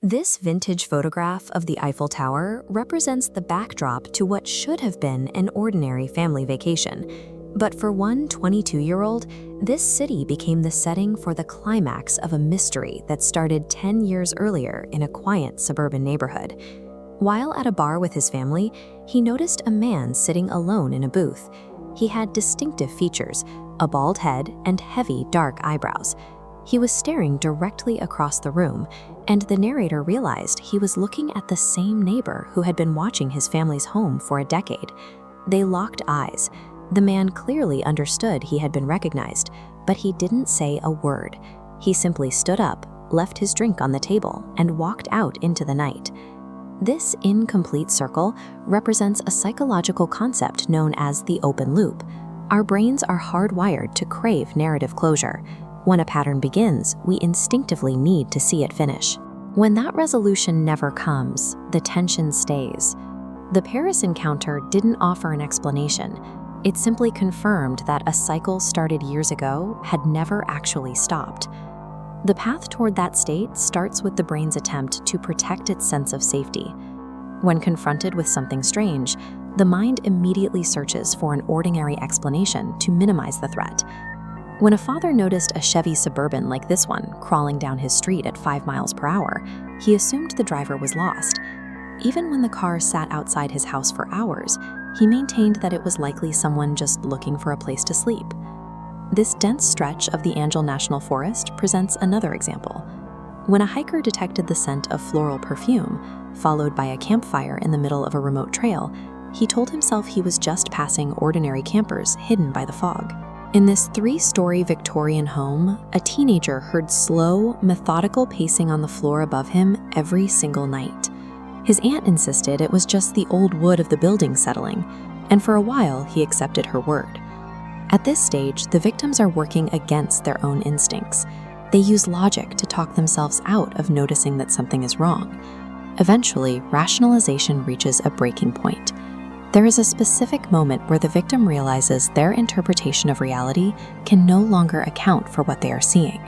This vintage photograph of the Eiffel Tower represents the backdrop to what should have been an ordinary family vacation. But for one 22-year-old, this city became the setting for the climax of a mystery that started 10 years earlier in a quiet suburban neighborhood. While at a bar with his family, he noticed a man sitting alone in a booth. He had distinctive features, a bald head and heavy, dark eyebrows. He was staring directly across the room, and the narrator realized he was looking at the same neighbor who had been watching his family's home for a decade. They locked eyes. The man clearly understood he had been recognized, but he didn't say a word. He simply stood up, left his drink on the table, and walked out into the night. This incomplete circle represents a psychological concept known as the open loop. Our brains are hardwired to crave narrative closure. When a pattern begins, we instinctively need to see it finish. When that resolution never comes, the tension stays. The Paris encounter didn't offer an explanation. It simply confirmed that a cycle started years ago had never actually stopped. The path toward that state starts with the brain's attempt to protect its sense of safety. When confronted with something strange, the mind immediately searches for an ordinary explanation to minimize the threat. When a father noticed a Chevy Suburban like this one crawling down his street at 5 miles per hour, he assumed the driver was lost. Even when the car sat outside his house for hours, he maintained that it was likely someone just looking for a place to sleep. This dense stretch of the Angel National Forest presents another example. When a hiker detected the scent of floral perfume, followed by a campfire in the middle of a remote trail, he told himself he was just passing ordinary campers hidden by the fog. In this 3-story Victorian home, a teenager heard slow, methodical pacing on the floor above him every single night. His aunt insisted it was just the old wood of the building settling, and for a while he accepted her word. At this stage, the victims are working against their own instincts. They use logic to talk themselves out of noticing that something is wrong. Eventually, rationalization reaches a breaking point. There is a specific moment where the victim realizes their interpretation of reality can no longer account for what they are seeing.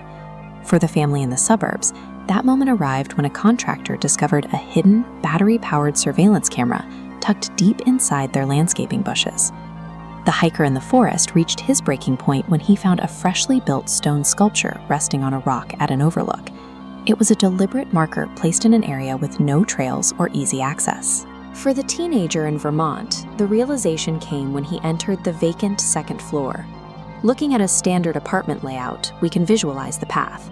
For the family in the suburbs, that moment arrived when a contractor discovered a hidden, battery-powered surveillance camera tucked deep inside their landscaping bushes. The hiker in the forest reached his breaking point when he found a freshly built stone sculpture resting on a rock at an overlook. It was a deliberate marker placed in an area with no trails or easy access. For the teenager in Vermont, the realization came when he entered the vacant second floor. Looking at a standard apartment layout, we can visualize the path.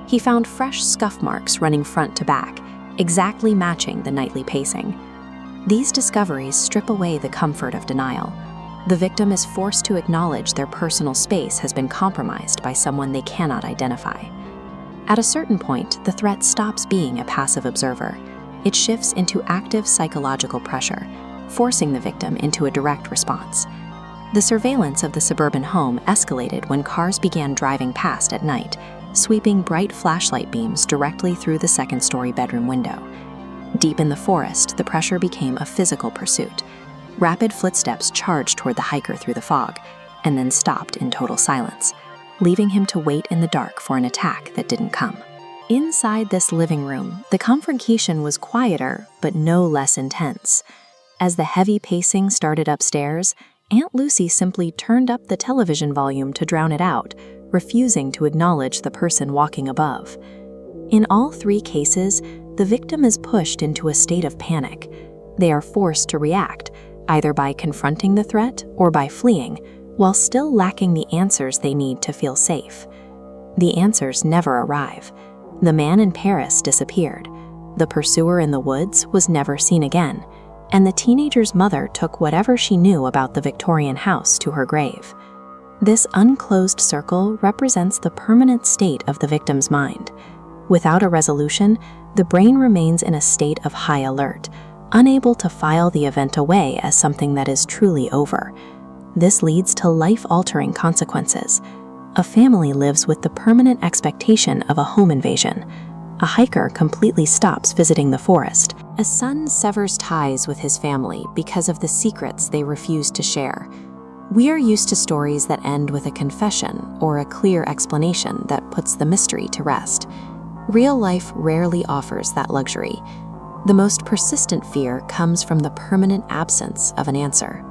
He found fresh scuff marks running front to back, exactly matching the nightly pacing. These discoveries strip away the comfort of denial. The victim is forced to acknowledge their personal space has been compromised by someone they cannot identify. At a certain point, the threat stops being a passive observer. It shifts into active psychological pressure, forcing the victim into a direct response. The surveillance of the suburban home escalated when cars began driving past at night, sweeping bright flashlight beams directly through the second-story bedroom window. Deep in the forest, the pressure became a physical pursuit. Rapid footsteps charged toward the hiker through the fog, and then stopped in total silence, leaving him to wait in the dark for an attack that didn't come. Inside this living room, the confrontation was quieter, but no less intense. As the heavy pacing started upstairs, Aunt Lucy simply turned up the television volume to drown it out, refusing to acknowledge the person walking above. In all 3 cases, the victim is pushed into a state of panic. They are forced to react, either by confronting the threat or by fleeing, while still lacking the answers they need to feel safe. The answers never arrive. The man in Paris disappeared. The pursuer in the woods was never seen again, and the teenager's mother took whatever she knew about the Victorian house to her grave. This unclosed circle represents the permanent state of the victim's mind. Without a resolution, the brain remains in a state of high alert, unable to file the event away as something that is truly over. This leads to life-altering consequences. A family lives with the permanent expectation of a home invasion. A hiker completely stops visiting the forest. A son severs ties with his family because of the secrets they refuse to share. We are used to stories that end with a confession or a clear explanation that puts the mystery to rest. Real life rarely offers that luxury. The most persistent fear comes from the permanent absence of an answer.